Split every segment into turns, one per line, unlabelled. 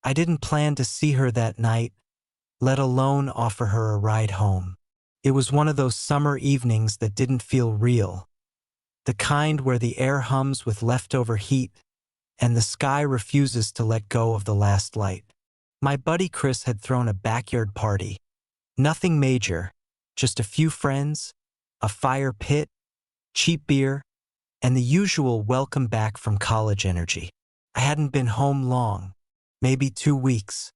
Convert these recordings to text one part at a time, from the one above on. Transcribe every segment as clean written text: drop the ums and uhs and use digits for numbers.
I didn't plan to see her that night, let alone offer her a ride home. It was one of those summer evenings that didn't feel real, the kind where the air hums with leftover heat and the sky refuses to let go of the last light. My buddy Chris had thrown a backyard party. Nothing major, just a few friends, a fire pit, cheap beer, and the usual welcome back from college energy. I hadn't been home long, maybe 2 weeks.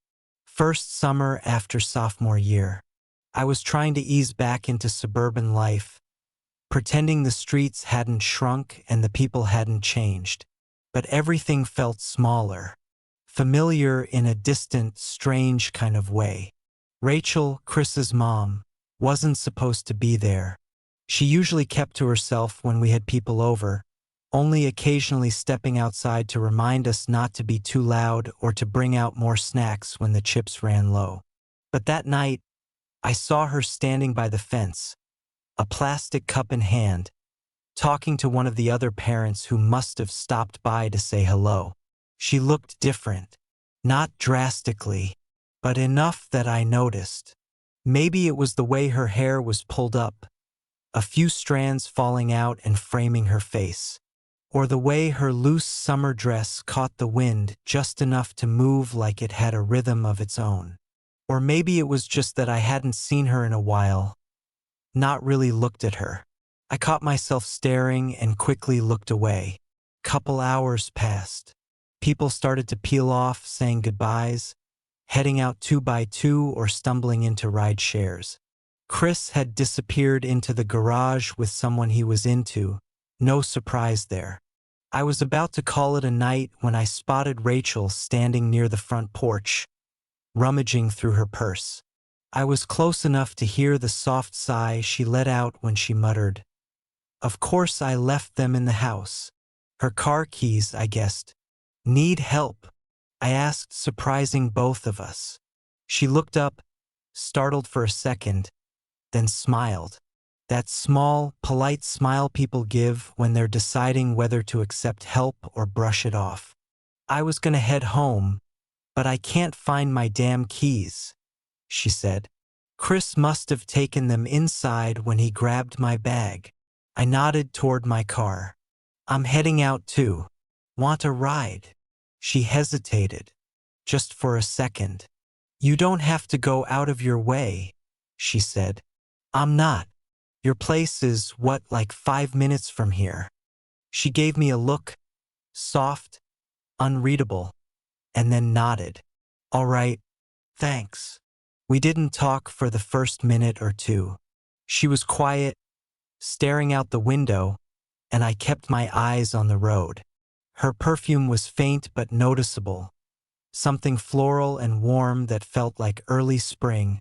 First summer after sophomore year. I was trying to ease back into suburban life, pretending the streets hadn't shrunk and the people hadn't changed. But everything felt smaller, familiar in a distant, strange kind of way. Rachel, Chris's mom, wasn't supposed to be there. She usually kept to herself when we had people over, only occasionally stepping outside to remind us not to be too loud or to bring out more snacks when the chips ran low. But that night, I saw her standing by the fence, a plastic cup in hand, talking to one of the other parents who must have stopped by to say hello. She looked different, not drastically, but enough that I noticed. Maybe it was the way her hair was pulled up, a few strands falling out and framing her face, or the way her loose summer dress caught the wind just enough to move like it had a rhythm of its own. Or maybe it was just that I hadn't seen her in a while, not really looked at her. I caught myself staring and quickly looked away. Couple hours passed. People started to peel off, saying goodbyes, heading out 2 by 2 or stumbling into ride shares. Chris had disappeared into the garage with someone he was into. No surprise there. I was about to call it a night when I spotted Rachel standing near the front porch, rummaging through her purse. I was close enough to hear the soft sigh she let out when she muttered, "Of course I left them in the house. Her car keys, I guessed. Need help?" I asked, surprising both of us. She looked up, startled for a second, then smiled. That small, polite smile people give when they're deciding whether to accept help or brush it off. "I was gonna head home, but I can't find my damn keys," she said. "Chris must have taken them inside when he grabbed my bag." I nodded toward my car. "I'm heading out too. Want a ride?" She hesitated, just for a second. "You don't have to go out of your way," she said. "I'm not. Your place is, what, like 5 minutes from here?" She gave me a look, soft, unreadable, and then nodded. "All right, thanks." We didn't talk for the first minute or two. She was quiet, staring out the window, and I kept my eyes on the road. Her perfume was faint but noticeable, something floral and warm that felt like early spring,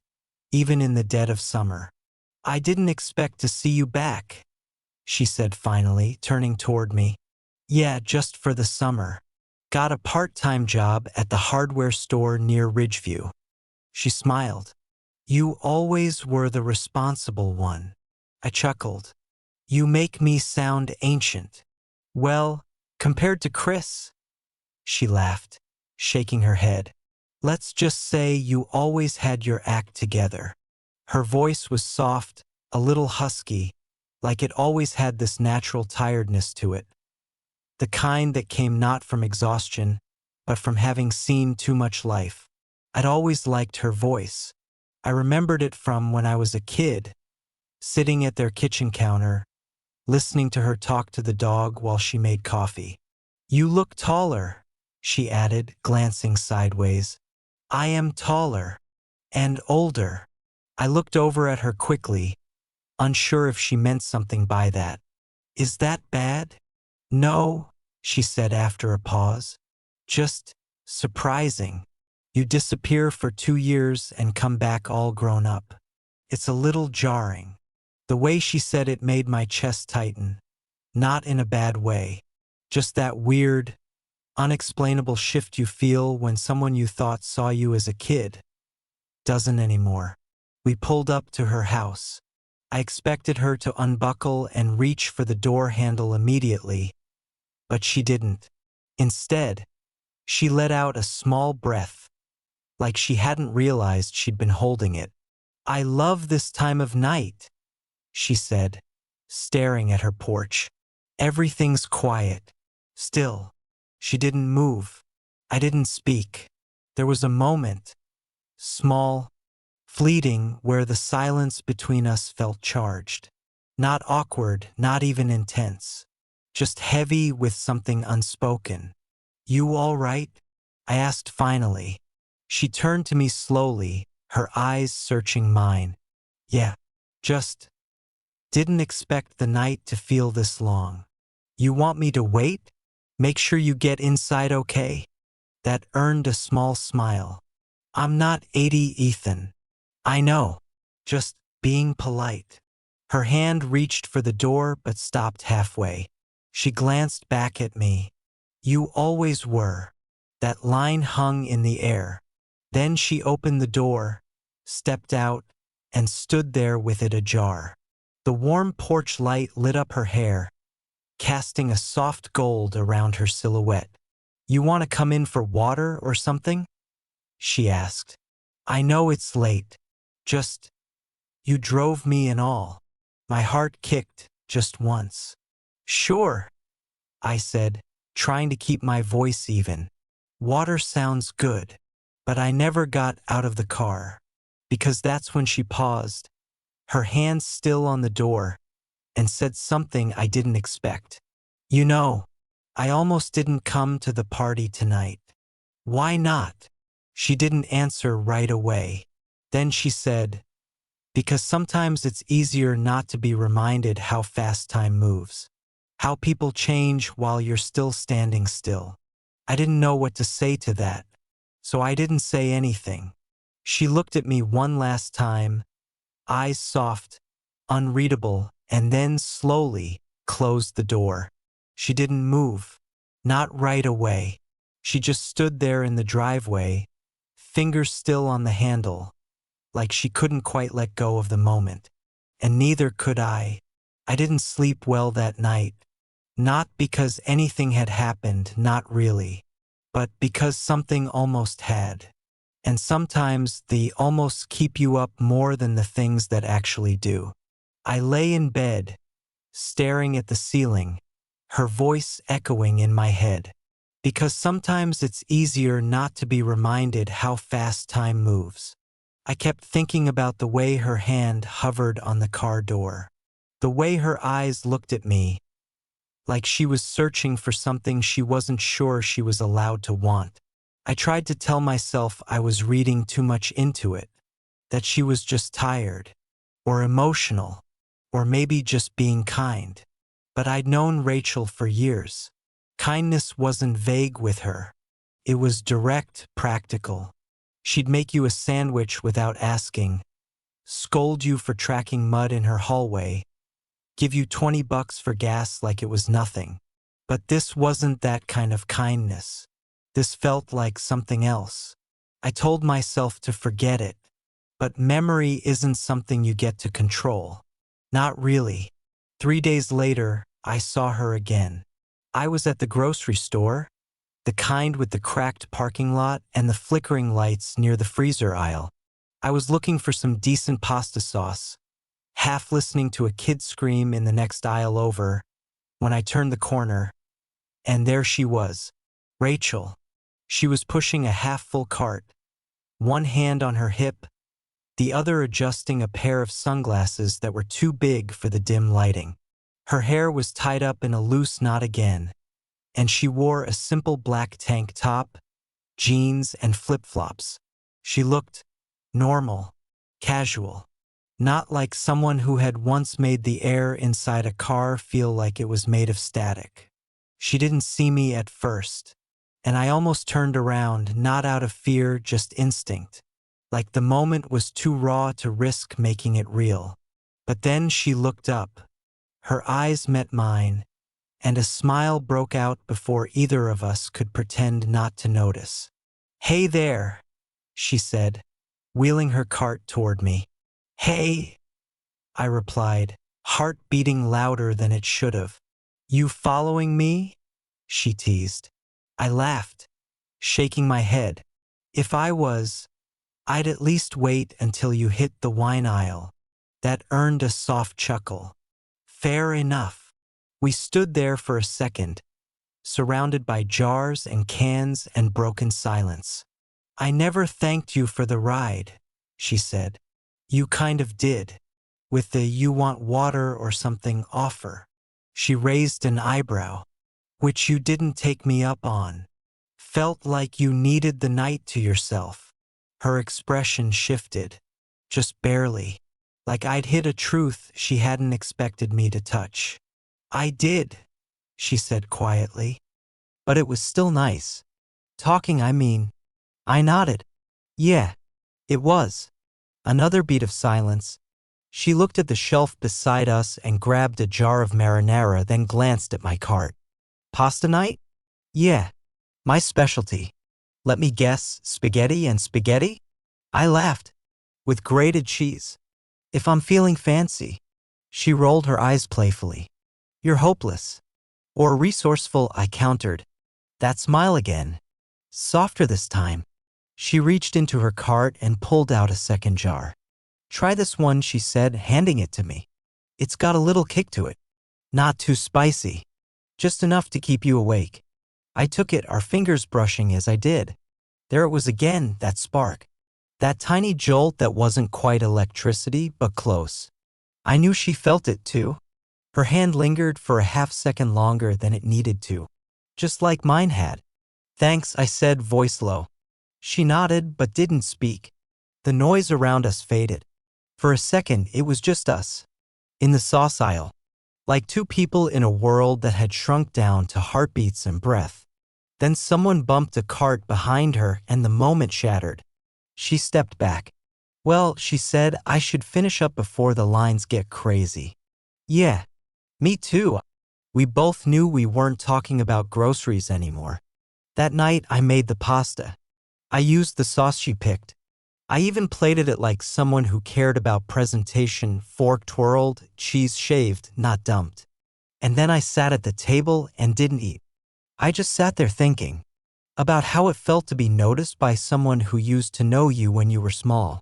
even in the dead of summer. "I didn't expect to see you back," she said finally, turning toward me. "Yeah, just for the summer. Got a part-time job at the hardware store near Ridgeview." She smiled. "You always were the responsible one." I chuckled. "You make me sound ancient." "Well, compared to Chris," she laughed, shaking her head. "Let's just say you always had your act together." Her voice was soft, a little husky, like it always had this natural tiredness to it. The kind that came not from exhaustion, but from having seen too much life. I'd always liked her voice. I remembered it from when I was a kid, sitting at their kitchen counter, listening to her talk to the dog while she made coffee. "You look taller," she added, glancing sideways. "I am taller. And older." I looked over at her quickly, unsure if she meant something by that. "Is that bad?" "No," she said after a pause. "Just surprising. You disappear for 2 years and come back all grown up. It's a little jarring." The way she said it made my chest tighten, not in a bad way. Just that weird, unexplainable shift you feel when someone you thought saw you as a kid doesn't anymore. We pulled up to her house. I expected her to unbuckle and reach for the door handle immediately, but she didn't. Instead, she let out a small breath, like she hadn't realized she'd been holding it. "I love this time of night," she said, staring at her porch. "Everything's quiet. Still." She didn't move. I didn't speak. There was a moment, small, fleeting, where the silence between us felt charged. Not awkward, not even intense. Just heavy with something unspoken. "You all right?" I asked finally. She turned to me slowly, her eyes searching mine. "Yeah, just didn't expect the night to feel this long." "You want me to wait? Make sure you get inside okay?" That earned a small smile. "I'm not 80, Ethan. I know. Just being polite." Her hand reached for the door but stopped halfway. She glanced back at me. "You always were." That line hung in the air. Then she opened the door, stepped out, and stood there with it ajar. The warm porch light lit up her hair, casting a soft gold around her silhouette. "You want to come in for water or something?" she asked. "I know it's late. Just, you drove me and all." My heart kicked just once. "Sure," I said, trying to keep my voice even. "Water sounds good." But I never got out of the car, because that's when she paused, her hand still on the door, and said something I didn't expect. "You know, I almost didn't come to the party tonight." "Why not?" She didn't answer right away. Then she said, "Because sometimes it's easier not to be reminded how fast time moves. How people change while you're still standing still." I didn't know what to say to that, so I didn't say anything. She looked at me one last time, eyes soft, unreadable, and then slowly closed the door. She didn't move. Not right away. She just stood there in the driveway, fingers still on the handle, like she couldn't quite let go of the moment. And neither could I. I didn't sleep well that night. Not because anything had happened, not really, but because something almost had. And sometimes the almost keep you up more than the things that actually do. I lay in bed, staring at the ceiling, her voice echoing in my head. Because sometimes it's easier not to be reminded how fast time moves. I kept thinking about the way her hand hovered on the car door. The way her eyes looked at me, like she was searching for something she wasn't sure she was allowed to want. I tried to tell myself I was reading too much into it, that she was just tired, or emotional, or maybe just being kind. But I'd known Rachel for years. Kindness wasn't vague with her. It was direct, practical. She'd make you a sandwich without asking, scold you for tracking mud in her hallway, give you $20 for gas like it was nothing. But this wasn't that kind of kindness. This felt like something else. I told myself to forget it. But memory isn't something you get to control. Not really. 3 days later, I saw her again. I was at the grocery store, the kind with the cracked parking lot and the flickering lights near the freezer aisle. I was looking for some decent pasta sauce, half listening to a kid scream in the next aisle over, when I turned the corner, and there she was, Rachel. She was pushing a half-full cart, one hand on her hip, the other adjusting a pair of sunglasses that were too big for the dim lighting. Her hair was tied up in a loose knot again, and she wore a simple black tank top, jeans, and flip-flops. She looked normal, casual, not like someone who had once made the air inside a car feel like it was made of static. She didn't see me at first, and I almost turned around, not out of fear, just instinct, like the moment was too raw to risk making it real. But then she looked up. Her eyes met mine, and a smile broke out before either of us could pretend not to notice. "Hey there," she said, wheeling her cart toward me. "Hey," I replied, heart beating louder than it should have. "You following me?" she teased. I laughed, shaking my head. "If I was, I'd at least wait until you hit the wine aisle. That earned a soft chuckle. Fair enough. We stood there for a second, surrounded by jars and cans and broken silence. I never thanked you for the ride, she said. You kind of did, with the "you want water or something" offer. She raised an eyebrow. Which you didn't take me up on. Felt like you needed the night to yourself. Her expression shifted, just barely, like I'd hit a truth she hadn't expected me to touch. I did, she said quietly. But it was still nice. Talking, I mean. I nodded. Yeah, it was. Another beat of silence. She looked at the shelf beside us and grabbed a jar of marinara, then glanced at my cart. Pasta night? Yeah, my specialty. Let me guess, spaghetti and spaghetti? I laughed. With grated cheese. If I'm feeling fancy. She rolled her eyes playfully. You're hopeless. Or resourceful, I countered. That smile again. Softer this time. She reached into her cart and pulled out a second jar. Try this one, she said, handing it to me. It's got a little kick to it. Not too spicy. Just enough to keep you awake. I took it, our fingers brushing as I did. There it was again, that spark. That tiny jolt that wasn't quite electricity, but close. I knew she felt it too. Her hand lingered for a half-second longer than it needed to. Just like mine had. Thanks, I said, voice low. She nodded, but didn't speak. The noise around us faded. For a second, it was just us. In the sauce aisle. Like two people in a world that had shrunk down to heartbeats and breath. Then someone bumped a cart behind her and the moment shattered. She stepped back. Well, she said, I should finish up before the lines get crazy. Yeah, me too. We both knew we weren't talking about groceries anymore. That night, I made the pasta. I used the sauce she picked. I even plated it like someone who cared about presentation, fork twirled, cheese shaved, not dumped. And then I sat at the table and didn't eat. I just sat there thinking about how it felt to be noticed by someone who used to know you when you were small.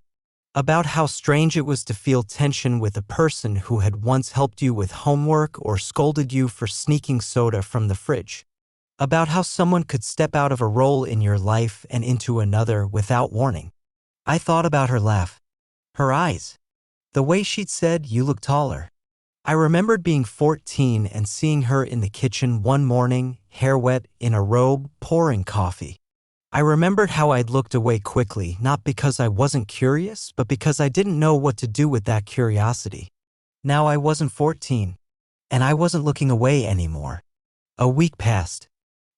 About how strange it was to feel tension with a person who had once helped you with homework or scolded you for sneaking soda from the fridge. About how someone could step out of a role in your life and into another without warning. I thought about her laugh. Her eyes. The way she'd said, you look taller. I remembered being 14 and seeing her in the kitchen one morning, hair wet, in a robe, pouring coffee. I remembered how I'd looked away quickly, not because I wasn't curious, but because I didn't know what to do with that curiosity. Now I wasn't 14, and I wasn't looking away anymore. A week passed.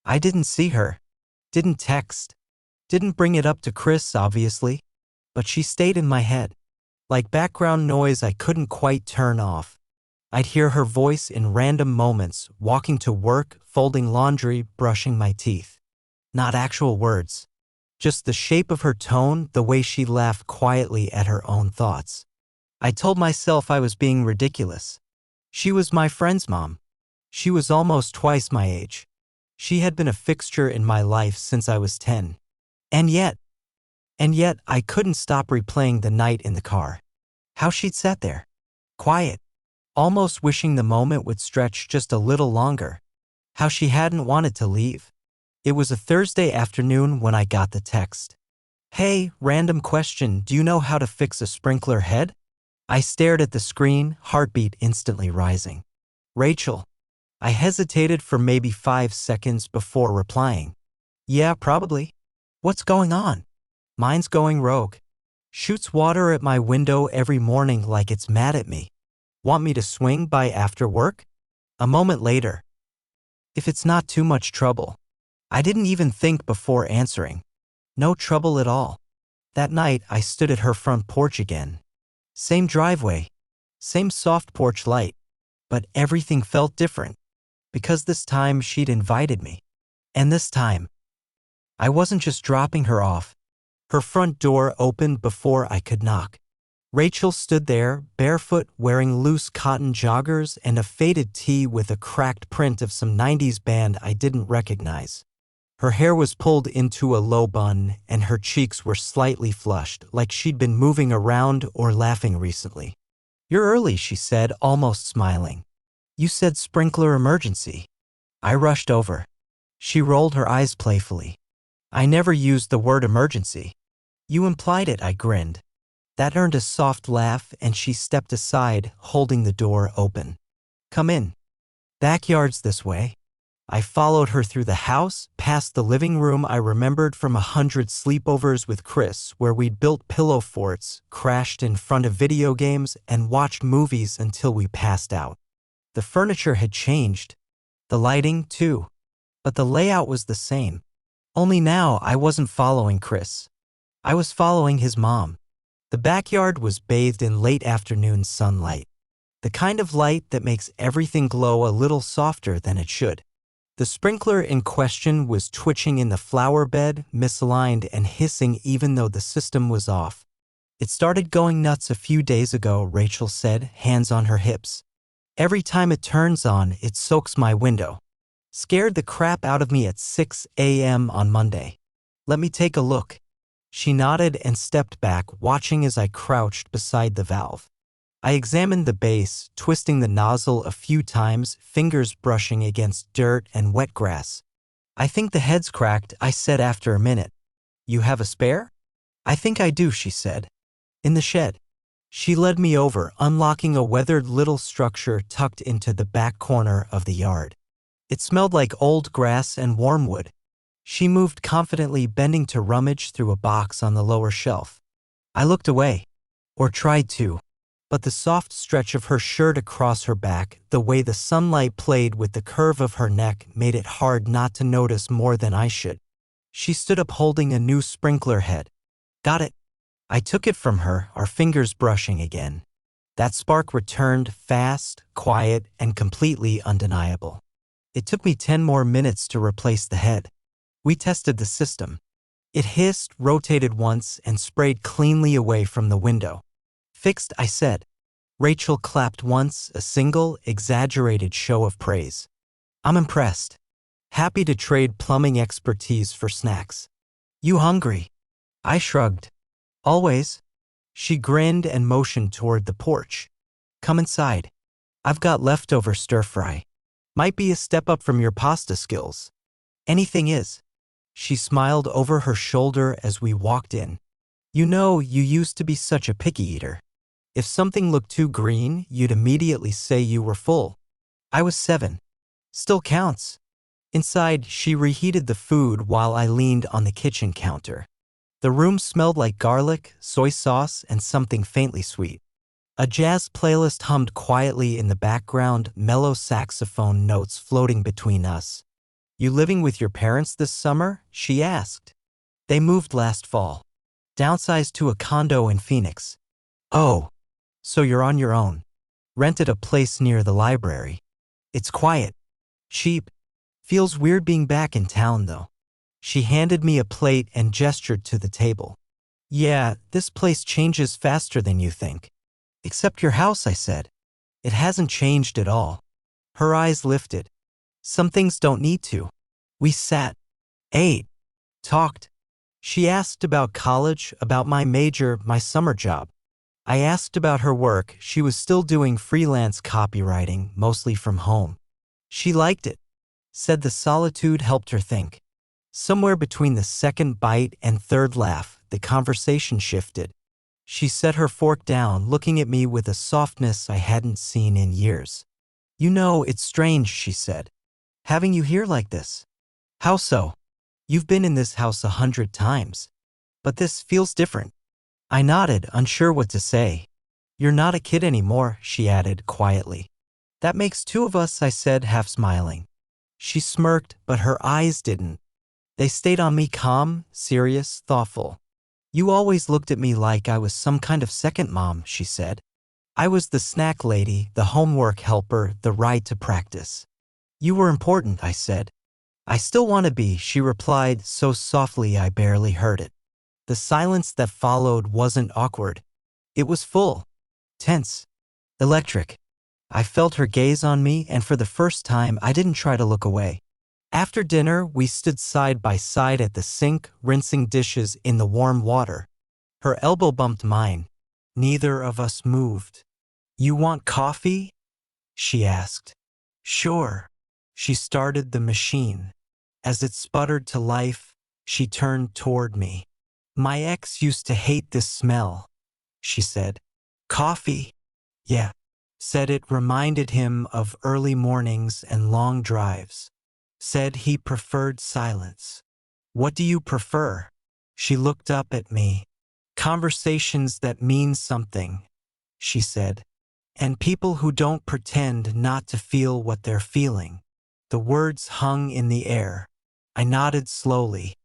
I didn't see her, didn't text, didn't bring it up to Chris, obviously, but she stayed in my head. Like background noise I couldn't quite turn off. I'd hear her voice in random moments, walking to work, folding laundry, brushing my teeth. Not actual words. Just the shape of her tone, the way she laughed quietly at her own thoughts. I told myself I was being ridiculous. She was my friend's mom. She was almost twice my age. She had been a fixture in my life since I was 10. And yet I couldn't stop replaying the night in the car. How she'd sat there. Quiet. Almost wishing the moment would stretch just a little longer. How she hadn't wanted to leave. It was a Thursday afternoon when I got the text. Hey, random question, do you know how to fix a sprinkler head? I stared at the screen, heartbeat instantly rising. Rachel. I hesitated for maybe 5 seconds before replying. Yeah, probably. What's going on? Mine's going rogue. Shoots water at my window every morning like it's mad at me. Want me to swing by after work? A moment later. If it's not too much trouble. I didn't even think before answering. No trouble at all. That night, I stood at her front porch again. Same driveway. Same soft porch light. But everything felt different. Because this time she'd invited me. And this time, I wasn't just dropping her off. Her front door opened before I could knock. Rachel stood there, barefoot, wearing loose cotton joggers and a faded tee with a cracked print of some 90s band I didn't recognize. Her hair was pulled into a low bun, and her cheeks were slightly flushed, like she'd been moving around or laughing recently. "You're early," she said, almost smiling. "You said sprinkler emergency." I rushed over. She rolled her eyes playfully. "I never used the word emergency." "You implied it," I grinned. That earned a soft laugh, and she stepped aside, holding the door open. "Come in. Backyard's this way." I followed her through the house, past the living room I remembered from 100 sleepovers with Chris, where we'd built pillow forts, crashed in front of video games, and watched movies until we passed out. The furniture had changed. The lighting, too. But the layout was the same. Only now I wasn't following Chris. I was following his mom. The backyard was bathed in late afternoon sunlight. The kind of light that makes everything glow a little softer than it should. The sprinkler in question was twitching in the flower bed, misaligned and hissing even though the system was off. "It started going nuts a few days ago," Rachel said, hands on her hips. "Every time it turns on, it soaks my window. Scared the crap out of me at 6 a.m. on Monday. Let me take a look." She nodded and stepped back, watching as I crouched beside the valve. I examined the base, twisting the nozzle a few times, fingers brushing against dirt and wet grass. "I think the head's cracked," I said after a minute. "You have a spare?" "I think I do," she said. "In the shed." She led me over, unlocking a weathered little structure tucked into the back corner of the yard. It smelled like old grass and warm wood. She moved confidently, bending to rummage through a box on the lower shelf. I looked away, or tried to. But the soft stretch of her shirt across her back, the way the sunlight played with the curve of her neck, made it hard not to notice more than I should. She stood up holding a new sprinkler head. "Got it." I took it from her, our fingers brushing again. That spark returned, fast, quiet, and completely undeniable. It took me 10 more minutes to replace the head. We tested the system. It hissed, rotated once, and sprayed cleanly away from the window. "Fixed," I said. Rachel clapped once, a single, exaggerated show of praise. "I'm impressed. Happy to trade plumbing expertise for snacks." "You hungry?" I shrugged. "Always." She grinned and motioned toward the porch. "Come inside. I've got leftover stir-fry. Might be a step up from your pasta skills." "Anything is." She smiled over her shoulder as we walked in. "You know, you used to be such a picky eater. If something looked too green, you'd immediately say you were full." I was 7. Still counts. Inside, she reheated the food while I leaned on the kitchen counter. The room smelled like garlic, soy sauce, and something faintly sweet. A jazz playlist hummed quietly in the background, mellow saxophone notes floating between us. "You living with your parents this summer?" she asked. "They moved last fall. Downsized to a condo in Phoenix." "Oh. So you're on your own." "Rented a place near the library. It's quiet. Cheap. Feels weird being back in town, though." She handed me a plate and gestured to the table. "Yeah, this place changes faster than you think." "Except your house," I said. "It hasn't changed at all." Her eyes lifted. "Some things don't need to." We sat, ate, talked. She asked about college, about my major, my summer job. I asked about her work. She was still doing freelance copywriting, mostly from home. She liked it. Said the solitude helped her think. Somewhere between the second bite and third laugh, the conversation shifted. She set her fork down, looking at me with a softness I hadn't seen in years. "You know, it's strange," she said. "Having you here like this." "How so?" "You've been in this house 100 times. But this feels different." I nodded, unsure what to say. "You're not a kid anymore," she added quietly. "That makes 2 of us," I said, half smiling. She smirked, but her eyes didn't. They stayed on me, calm, serious, thoughtful. "You always looked at me like I was some kind of second mom," she said. "I was the snack lady, the homework helper, the ride to practice." "You were important," I said. "I still want to be," she replied, so softly I barely heard it. The silence that followed wasn't awkward. It was full, tense, electric. I felt her gaze on me, and for the first time, I didn't try to look away. After dinner, we stood side by side at the sink, rinsing dishes in the warm water. Her elbow bumped mine. Neither of us moved. "You want coffee?" she asked. "Sure." She started the machine. As it sputtered to life, she turned toward me. "My ex used to hate this smell," she said. "Coffee?" "Yeah," said it reminded him of early mornings and long drives. Said he preferred silence. "What do you prefer?" She looked up at me. "Conversations that mean something," she said. "And people who don't pretend not to feel what they're feeling." The words hung in the air. I nodded slowly.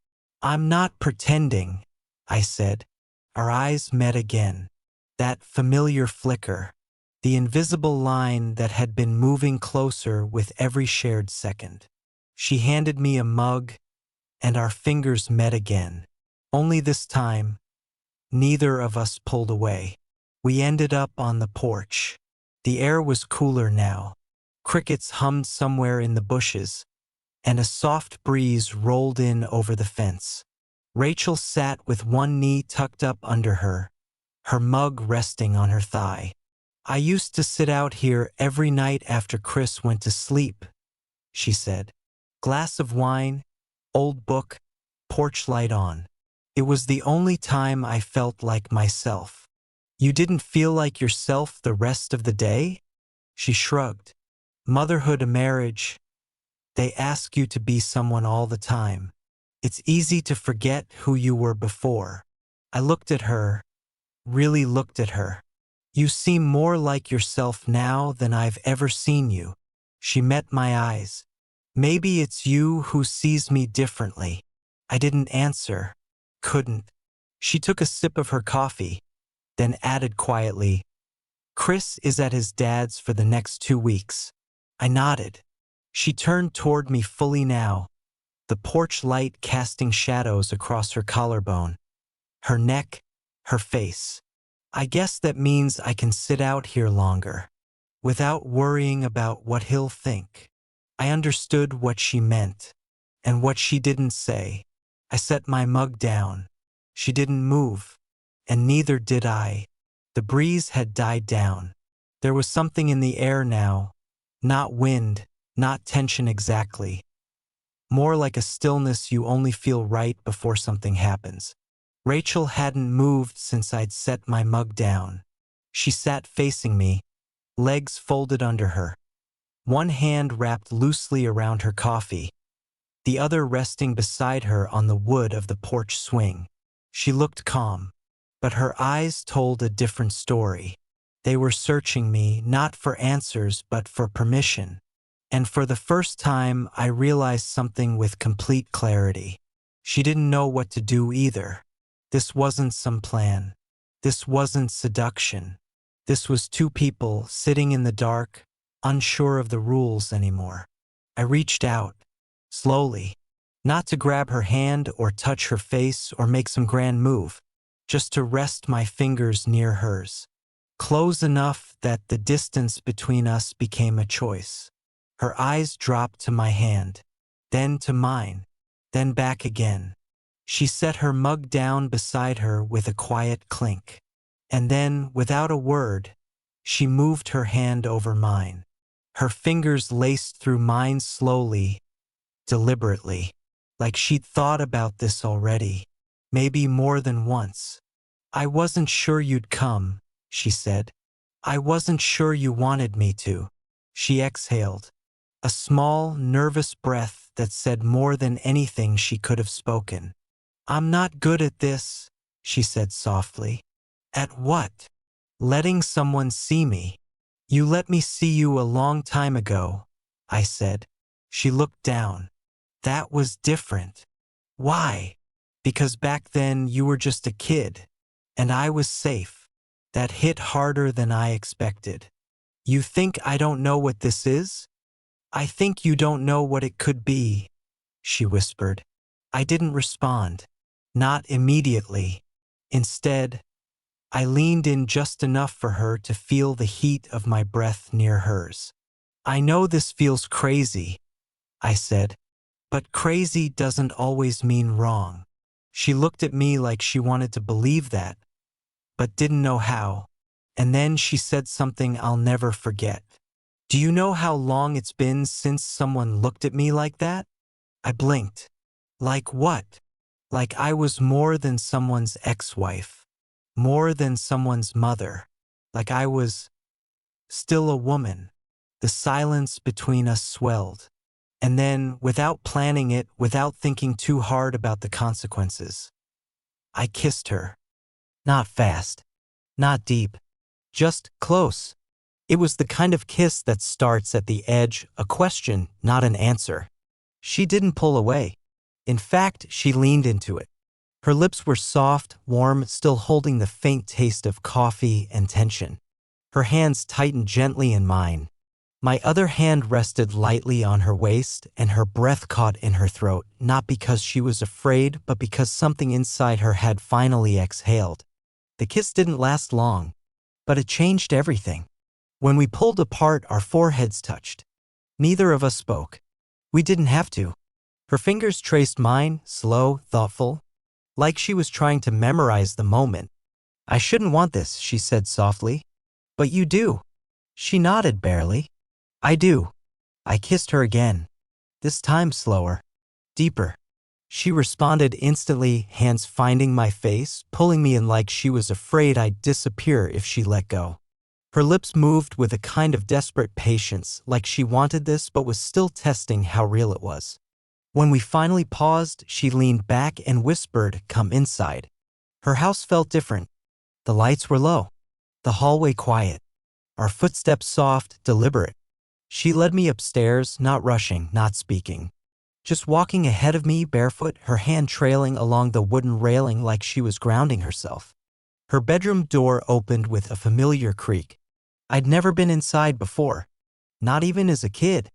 "I'm not pretending," I said. Our eyes met again. That familiar flicker. The invisible line that had been moving closer with every shared second. She handed me a mug, and our fingers met again. Only this time, neither of us pulled away. We ended up on the porch. The air was cooler now. Crickets hummed somewhere in the bushes, and a soft breeze rolled in over the fence. Rachel sat with one knee tucked up under her mug resting on her thigh. "I used to sit out here every night after Chris went to sleep," she said. "Glass of wine, old book, porch light on. It was the only time I felt like myself." "You didn't feel like yourself the rest of the day?" She shrugged. "Motherhood and marriage, they ask you to be someone all the time. It's easy to forget who you were before." I looked at her, really looked at her. "You seem more like yourself now than I've ever seen you." She met my eyes. "Maybe it's you who sees me differently." I didn't answer. Couldn't. She took a sip of her coffee, then added quietly, "Chris is at his dad's for the next 2 weeks." I nodded. She turned toward me fully now, the porch light casting shadows across her collarbone, her neck, her face. "I guess that means I can sit out here longer, without worrying about what he'll think." I understood what she meant, and what she didn't say. I set my mug down. She didn't move, and neither did I. The breeze had died down. There was something in the air now, not wind, not tension exactly. More like a stillness you only feel right before something happens. Rachel hadn't moved since I'd set my mug down. She sat facing me, legs folded under her, one hand wrapped loosely around her coffee, the other resting beside her on the wood of the porch swing. She looked calm, but her eyes told a different story. They were searching me not for answers but for permission. And for the first time, I realized something with complete clarity. She didn't know what to do either. This wasn't some plan. This wasn't seduction. This was two people sitting in the dark, unsure of the rules anymore. I reached out, slowly, not to grab her hand or touch her face or make some grand move, just to rest my fingers near hers, close enough that the distance between us became a choice. Her eyes dropped to my hand, then to mine, then back again. She set her mug down beside her with a quiet clink. And then, without a word, she moved her hand over mine. Her fingers laced through mine slowly, deliberately, like she'd thought about this already, maybe more than once. "I wasn't sure you'd come," she said. "I wasn't sure you wanted me to." She exhaled, a small, nervous breath that said more than anything she could have spoken. "I'm not good at this," she said softly. "At what?" "Letting someone see me." "You let me see you a long time ago," I said. She looked down. "That was different." "Why?" "Because back then you were just a kid, and I was safe." That hit harder than I expected. "You think I don't know what this is?" "I think you don't know what it could be," she whispered. I didn't respond. Not immediately. Instead, I leaned in just enough for her to feel the heat of my breath near hers. "I know this feels crazy," I said, But crazy doesn't always mean wrong. She looked at me like she wanted to believe that, but didn't know how. And then she said something I'll never forget. Do you know how long it's been since someone looked at me like that? I blinked. Like what? Like I was more than someone's ex-wife. More than someone's mother. Like I was still a woman. The silence between us swelled. And then, without planning it, without thinking too hard about the consequences, I kissed her. Not fast. Not deep. Just close. It was the kind of kiss that starts at the edge, a question, not an answer. She didn't pull away. In fact, she leaned into it. Her lips were soft, warm, still holding the faint taste of coffee and tension. Her hands tightened gently in mine. My other hand rested lightly on her waist, and her breath caught in her throat, not because she was afraid, but because something inside her had finally exhaled. The kiss didn't last long, but it changed everything. When we pulled apart, our foreheads touched. Neither of us spoke. We didn't have to. Her fingers traced mine, slow, thoughtful, like she was trying to memorize the moment. I shouldn't want this, she said softly. But you do. She nodded barely. I do. I kissed her again. This time slower. Deeper. She responded instantly, hands finding my face, pulling me in like she was afraid I'd disappear if she let go. Her lips moved with a kind of desperate patience, like she wanted this but was still testing how real it was. When we finally paused, she leaned back and whispered, "Come inside." Her house felt different. The lights were low. The hallway quiet. Our footsteps soft, deliberate. She led me upstairs, not rushing, not speaking. Just walking ahead of me, barefoot, her hand trailing along the wooden railing like she was grounding herself. Her bedroom door opened with a familiar creak. I'd never been inside before, not even as a kid.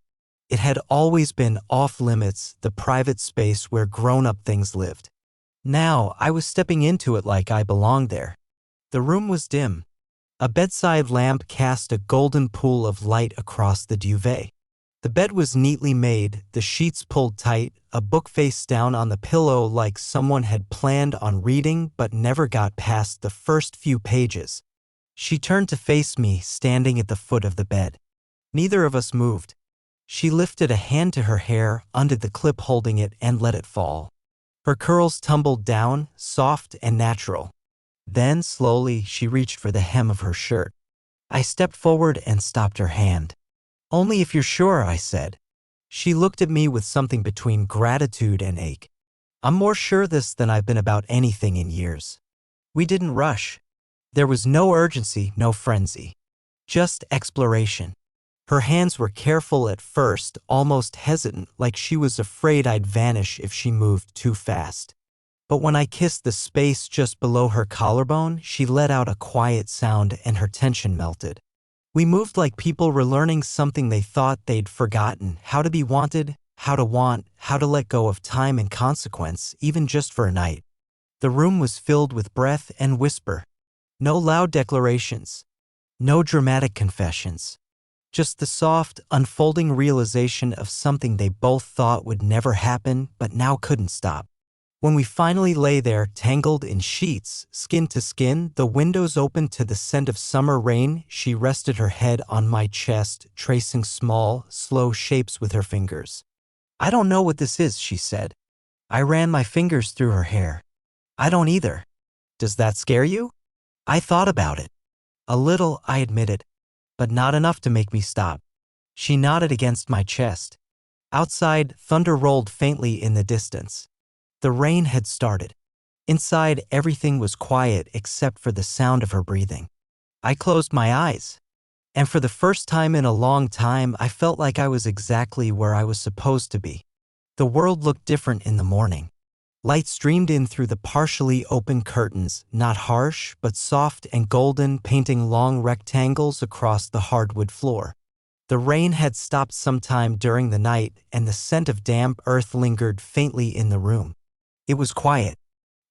It had always been off-limits, the private space where grown-up things lived. Now, I was stepping into it like I belonged there. The room was dim. A bedside lamp cast a golden pool of light across the duvet. The bed was neatly made, the sheets pulled tight, a book face down on the pillow like someone had planned on reading but never got past the first few pages. She turned to face me, standing at the foot of the bed. Neither of us moved. She lifted a hand to her hair, undid the clip holding it, and let it fall. Her curls tumbled down, soft and natural. Then, slowly, she reached for the hem of her shirt. I stepped forward and stopped her hand. "Only if you're sure," I said. She looked at me with something between gratitude and ache. "I'm more sure this than I've been about anything in years." We didn't rush. There was no urgency, no frenzy. Just exploration. Her hands were careful at first, almost hesitant, like she was afraid I'd vanish if she moved too fast. But when I kissed the space just below her collarbone, she let out a quiet sound and her tension melted. We moved like people relearning something they thought they'd forgotten, how to be wanted, how to want, how to let go of time and consequence, even just for a night. The room was filled with breath and whisper. No loud declarations. No dramatic confessions. Just the soft, unfolding realization of something they both thought would never happen, but now couldn't stop. When we finally lay there, tangled in sheets, skin to skin, the windows open to the scent of summer rain, she rested her head on my chest, tracing small, slow shapes with her fingers. "I don't know what this is," she said. I ran my fingers through her hair. "I don't either. Does that scare you?" I thought about it. A little, I admitted, but not enough to make me stop. She nodded against my chest. Outside, thunder rolled faintly in the distance. The rain had started. Inside, everything was quiet except for the sound of her breathing. I closed my eyes, and for the first time in a long time, I felt like I was exactly where I was supposed to be. The world looked different in the morning. Light streamed in through the partially open curtains, not harsh, but soft and golden, painting long rectangles across the hardwood floor. The rain had stopped sometime during the night, and the scent of damp earth lingered faintly in the room. It was quiet.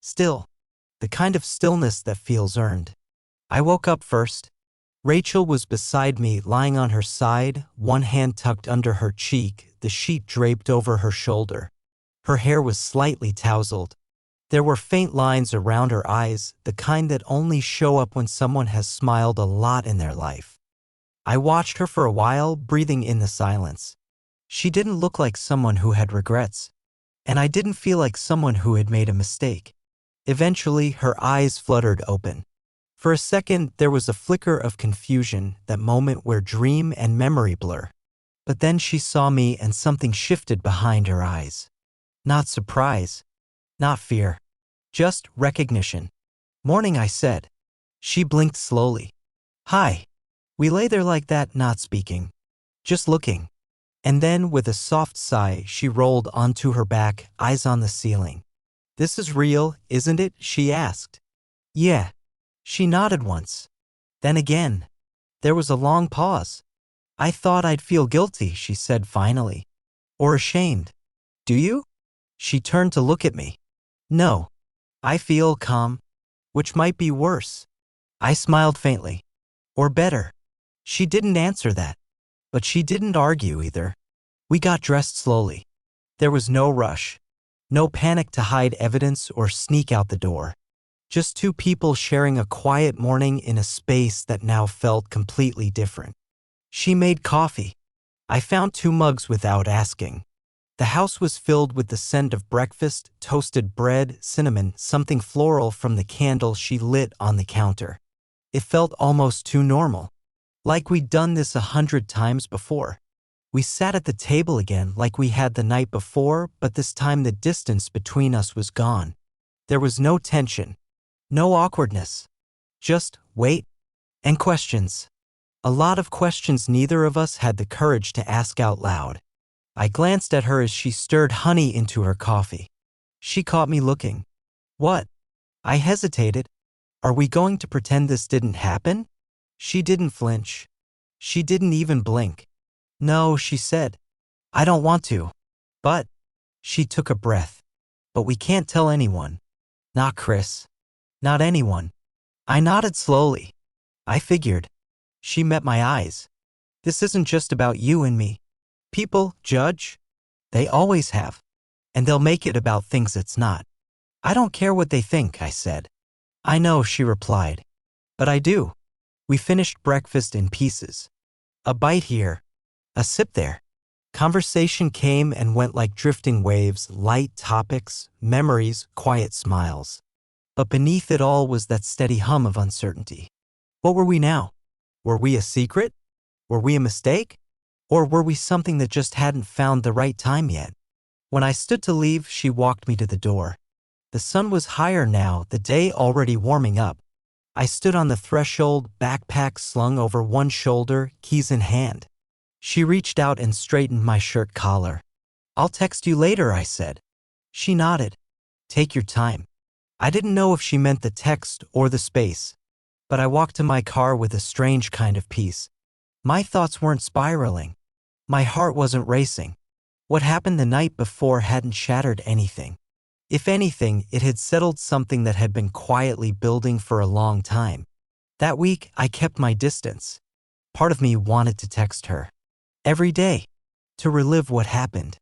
Still. The kind of stillness that feels earned. I woke up first. Rachel was beside me, lying on her side, one hand tucked under her cheek, the sheet draped over her shoulder. Her hair was slightly tousled. There were faint lines around her eyes, the kind that only show up when someone has smiled a lot in their life. I watched her for a while, breathing in the silence. She didn't look like someone who had regrets, and I didn't feel like someone who had made a mistake. Eventually, her eyes fluttered open. For a second, there was a flicker of confusion, that moment where dream and memory blur. But then she saw me and something shifted behind her eyes. Not surprise, not fear, just recognition. "Morning," I said. She blinked slowly. "Hi." We lay there like that, not speaking, just looking. And then, with a soft sigh, she rolled onto her back, eyes on the ceiling. "This is real, isn't it?" she asked. "Yeah." She nodded once. Then again. There was a long pause. "I thought I'd feel guilty," she said finally. "Or ashamed. Do you?" She turned to look at me. "No. I feel calm. Which might be worse." I smiled faintly. "Or better." She didn't answer that. But she didn't argue either. We got dressed slowly. There was no rush. No panic to hide evidence or sneak out the door. Just two people sharing a quiet morning in a space that now felt completely different. She made coffee. I found 2 mugs without asking. The house was filled with the scent of breakfast, toasted bread, cinnamon, something floral from the candle she lit on the counter. It felt almost too normal. Like we'd done this 100 times before. We sat at the table again like we had the night before, but this time the distance between us was gone. There was no tension, no awkwardness. Just wait and questions. A lot of questions neither of us had the courage to ask out loud. I glanced at her as she stirred honey into her coffee. She caught me looking. "What?" I hesitated. "Are we going to pretend this didn't happen?" She didn't flinch. She didn't even blink. "No," she said. "I don't want to." "But," she took a breath. "But we can't tell anyone. Not Chris. Not anyone." I nodded slowly. I figured. She met my eyes. "This isn't just about you and me. People judge. They always have. And they'll make it about things it's not." "I don't care what they think," I said. "I know," she replied. "But I do." We finished breakfast in pieces. A bite here, a sip there. Conversation came and went like drifting waves, light topics, memories, quiet smiles. But beneath it all was that steady hum of uncertainty. What were we now? Were we a secret? Were we a mistake? Or were we something that just hadn't found the right time yet? When I stood to leave, she walked me to the door. The sun was higher now, the day already warming up. I stood on the threshold, backpack slung over one shoulder, keys in hand. She reached out and straightened my shirt collar. "I'll text you later," I said. She nodded. "Take your time." I didn't know if she meant the text or the space, but I walked to my car with a strange kind of peace. My thoughts weren't spiraling. My heart wasn't racing. What happened the night before hadn't shattered anything. If anything, it had settled something that had been quietly building for a long time. That week, I kept my distance. Part of me wanted to text her. Every day. To relive what happened.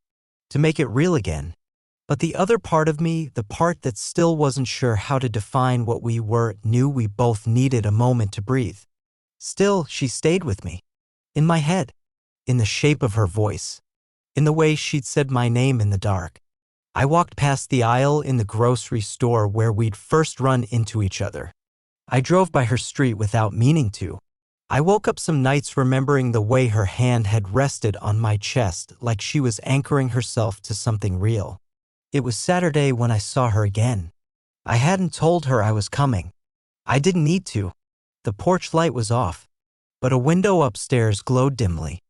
To make it real again. But the other part of me, the part that still wasn't sure how to define what we were, knew we both needed a moment to breathe. Still, she stayed with me. In my head. In the shape of her voice. In the way she'd said my name in the dark. I walked past the aisle in the grocery store where we'd first run into each other. I drove by her street without meaning to. I woke up some nights remembering the way her hand had rested on my chest like she was anchoring herself to something real. It was Saturday when I saw her again. I hadn't told her I was coming. I didn't need to. The porch light was off, but a window upstairs glowed dimly.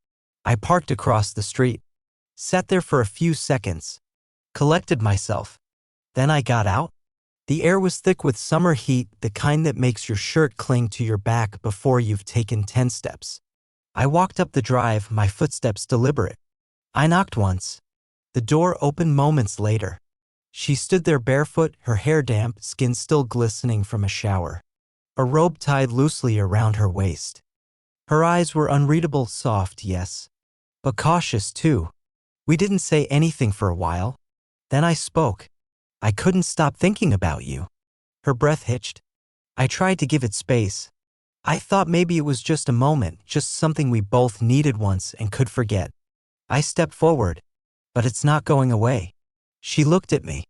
I parked across the street, sat there for a few seconds, collected myself. Then I got out. The air was thick with summer heat, the kind that makes your shirt cling to your back before you've taken 10 steps. I walked up the drive, my footsteps deliberate. I knocked once. The door opened moments later. She stood there barefoot, her hair damp, skin still glistening from a shower. A robe tied loosely around her waist. Her eyes were unreadable, soft, yes, but cautious too. We didn't say anything for a while. Then I spoke. I couldn't stop thinking about you. Her breath hitched. I tried to give it space. I thought maybe it was just a moment, just something we both needed once and could forget. I stepped forward, but it's not going away. She looked at me,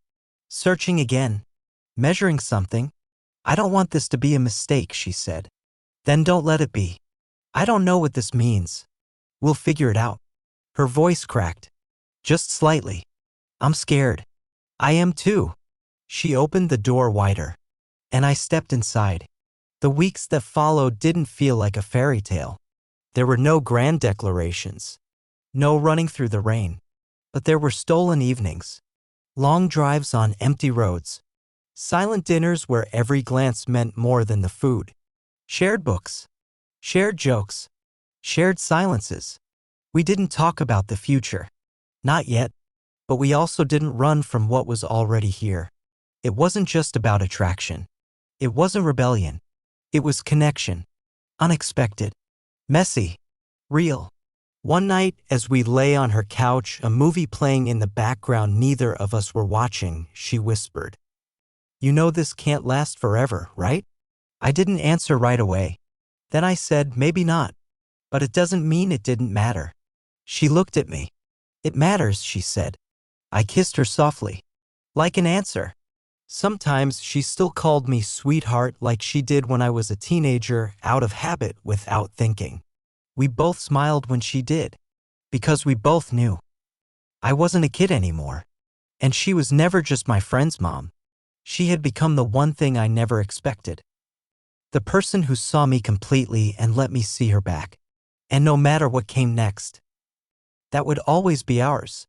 searching again, measuring something. I don't want this to be a mistake, she said. Then don't let it be. I don't know what this means. We'll figure it out. Her voice cracked, just slightly. I'm scared. I am too. She opened the door wider, and I stepped inside. The weeks that followed didn't feel like a fairy tale. There were no grand declarations, no running through the rain, but there were stolen evenings, long drives on empty roads, silent dinners where every glance meant more than the food, shared books, shared jokes, shared silences. We didn't talk about the future. Not yet. But we also didn't run from what was already here. It wasn't just about attraction. It wasn't rebellion. It was connection. Unexpected. Messy. Real. One night, as we lay on her couch, a movie playing in the background neither of us were watching, she whispered, "You know this can't last forever, right?" I didn't answer right away. Then I said, "Maybe not. But it doesn't mean it didn't matter." She looked at me. "It matters," she said. I kissed her softly, like an answer. Sometimes she still called me sweetheart like she did when I was a teenager, out of habit, without thinking. We both smiled when she did, because we both knew. I wasn't a kid anymore, and she was never just my friend's mom. She had become the one thing I never expected. The person who saw me completely and let me see her back. And no matter what came next, that would always be ours.